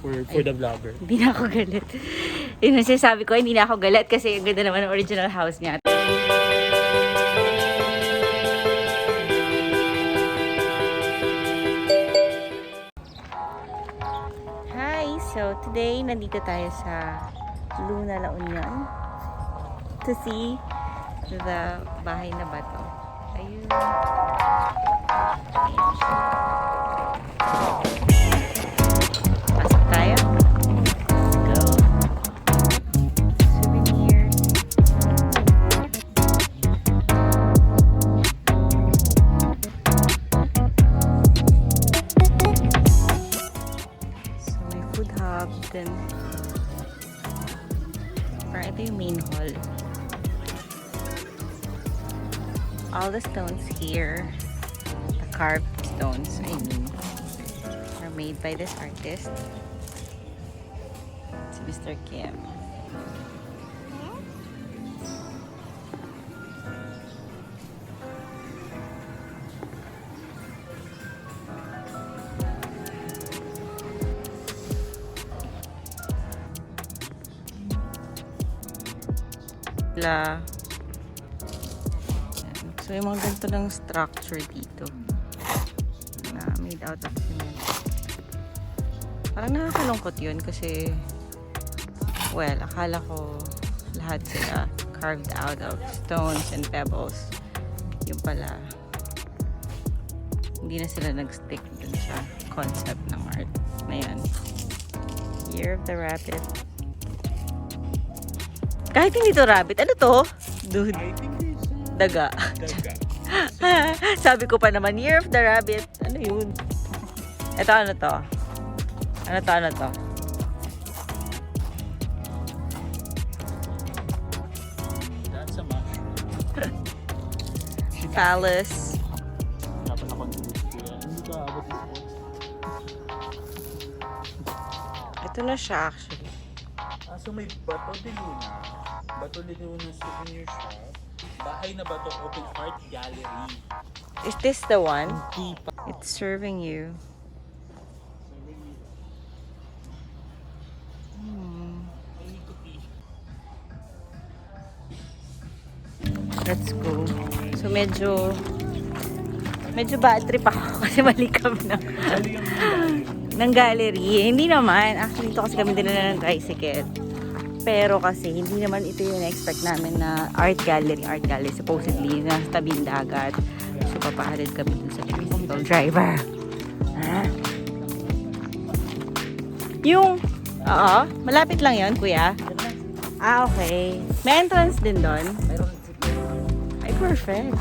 For the vlogger. Hindi na ako galit. Yun ang sinasabi ko, hindi na ako galit kasi ang ganda naman ang original house niya. Hi! So, today, nandito tayo sa Luna, La Union to see the bahay na bato. Ayun. Pasok tayo. Let's go. Souvenirs. So, may food hub. Then, parang ito yung main hall. All the stones here, the carved stones, I mean, are made by this artist. It's Mr. Kim. So, yung mga ganito ng structure dito na made out of cement. Parang nakakalungkot yun kasi, well, akala ko lahat sila carved out of stones and pebbles. Yung pala, hindi na sila nag-stick dun sa concept ng art na yan. Year of the Rabbit. Kahit hindi to rabbit, ano to? Dude. Daga. Sabi ko pa naman, Year of the Rabbit. Ano yun? Ito, ano to? Ano to? That's a mushroom. Palace. Dapat na-contribute ko yan. Hindi ka abot yung sports. Ito na siya actually. So may Bato de Luna. Bato de Luna souvenir shop. Bahay na Bato Open Art Gallery. Is this the one? Hindi pa. It's serving you. I need to pee. Let's go. So medyo bad trip ako kasi mali kami ng gallery. Hindi naman. Actually, ito kasi kami dinala ng tricycle. Pero kasi, hindi naman ito yung expect namin na art gallery. Supposedly, na tabing dagat. So, papahalid kami dun sa tricycle driver. Ha? Malapit lang yon kuya. Okay. May entrance din doon. Ay, perfect.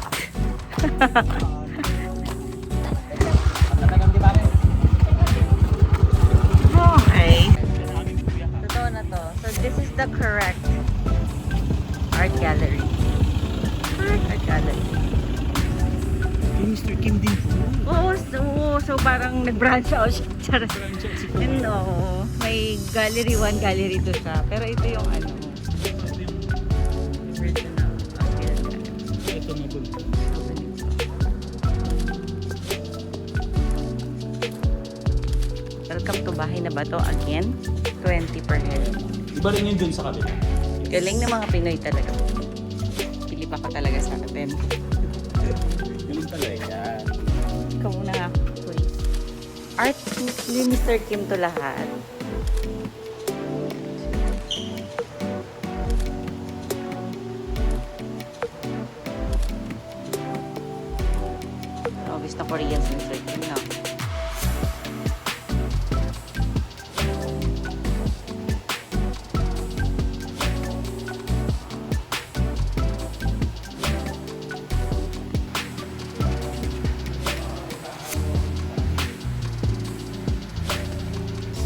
Okay. Totoo na to. So, this is the correct art gallery. Correct art gallery. Kay Mr. Kim din po. So parang nag-branch out siya. Charot. And may gallery 1, gallery 2 siya. Pero ito yung original art gallery. Ito na po. Welcome to Bahay na Bato again. 20 per head. Iba rin yun dun sa kabila. Galing ng mga Pinoy talaga. Pili pa ka talaga sa atin. Galing talaga. Ikaw muna nga, please. Art ni Mr. Kim to lahat. Obvious na Korean si Mr. Kim na.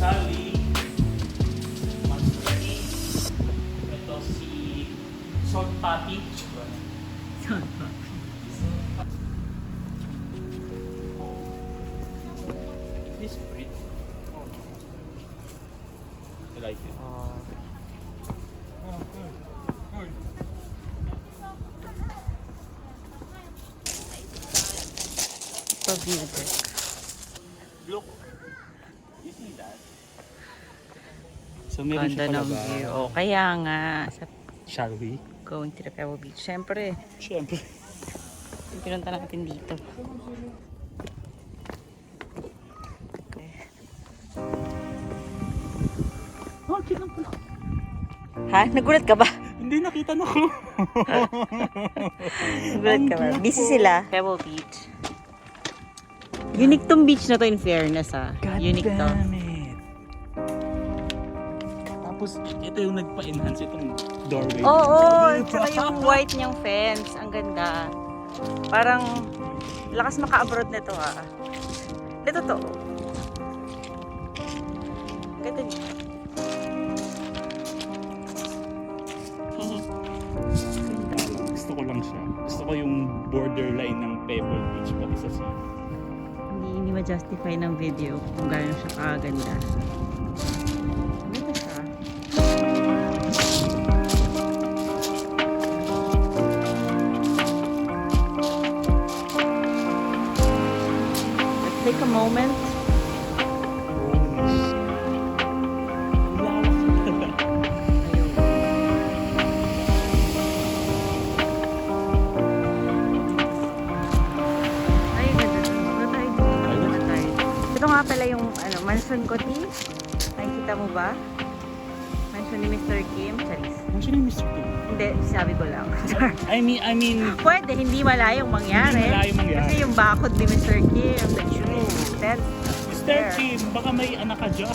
Sally, Mansuri, ito si Salt Papi. This pretty. I like it. Pavilion. Look, you see that? So meron siya Ganda ng palabas. view. Oh, kaya nga. Sa Shall we? going to the Pebble Beach. Siyempre, Siyempre. pinunta natin dito. Okay. Oh, lang pala. Ha? Nagulat ka ba? Hindi, nakita na ko. Nagulat ka ba? Busy sila. Pebble Beach. Unique tong beach na to in fairness ha. Unique to. it. Tapos, ito yung nagpa-enhance itong doorway. Oo, tsaka yung white niyang fence. Ang ganda. Parang lakas maka-abroad nito ha. Dito to. Ganda niya. Gusto ko lang siya. Gusto ko yung borderline ng Pebble Beach pati sa sea. Hindi ma-justify ng video kung gano'n siya kaganda. Ganda siya. Let's take a moment. Ay, ganda. Wala tayo dito. Wala tayo. Ito nga pala yung mansion ko, T. Nakikita mo ba? Mansion ni Mr. Kim. Charis. Ano siya yung Mr. Kim? Hindi, sabi ko lang. I mean, Pwede, hindi malayong mangyari. Hindi malayong mangyari. Kasi yung bakod ni Mr. Kim, the true. That's Mr. Kim, baka may anak ka dyan.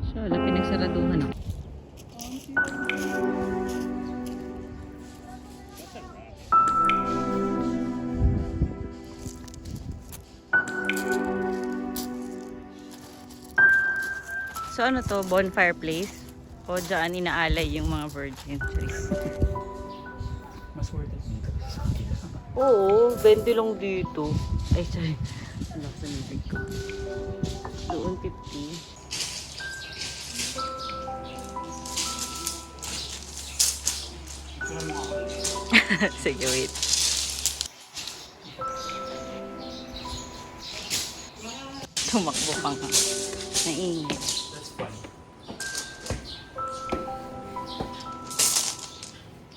So, wala pinagsaraduhan ako. So, ano to? Bonfire place? O dyan inaalay yung mga virgin trees? Mas worth it dito. Oo, 20 lang dito. Ay, sorry. Ano sa bibig ko? Doon 50. Sige, wait. Tumakbo pa nga. Naingit. That's fun.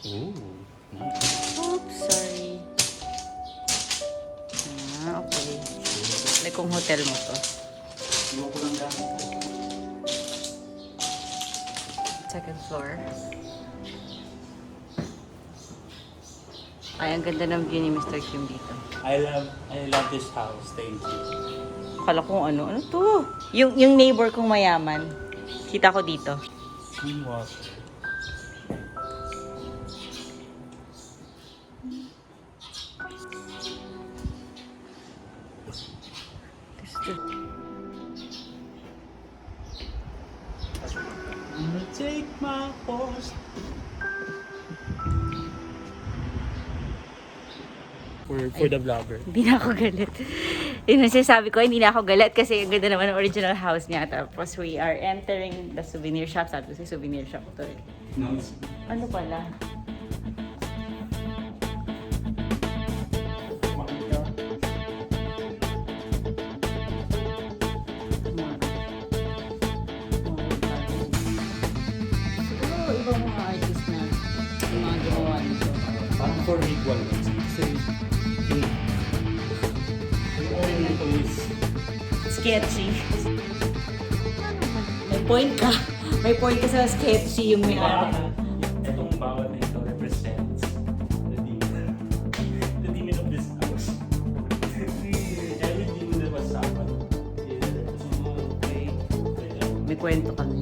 Oh, nice. Oops, sorry. Okay. Like kung hotel mo to. Iwan ko lang gamit. Second floor. Ay, ang ganda ng view ni Mr. Kim dito. I love this house. Thank you. Akala ko ano to? Yung neighbor kong mayaman. Kita ko dito. Clean water. I'm gonna take my horse. For the vlogger. Hindi na ako galit. Yun ang sinasabi ko, hindi na ako galit kasi ang ganda naman ng original house niya. Tapos we are entering the souvenir shop. Sabi ko sa souvenir shop to. No, it's Ano pala? Siguro ibang mga artist na yung mga gumawa nito. parang for equal ones. Kasi yung oriental is Sketchy. May point ka. May point ka sa sketchy yung may ano. itong bawat nito represents the demon of this house. Every demon that was suffered is okay. May kwento kami.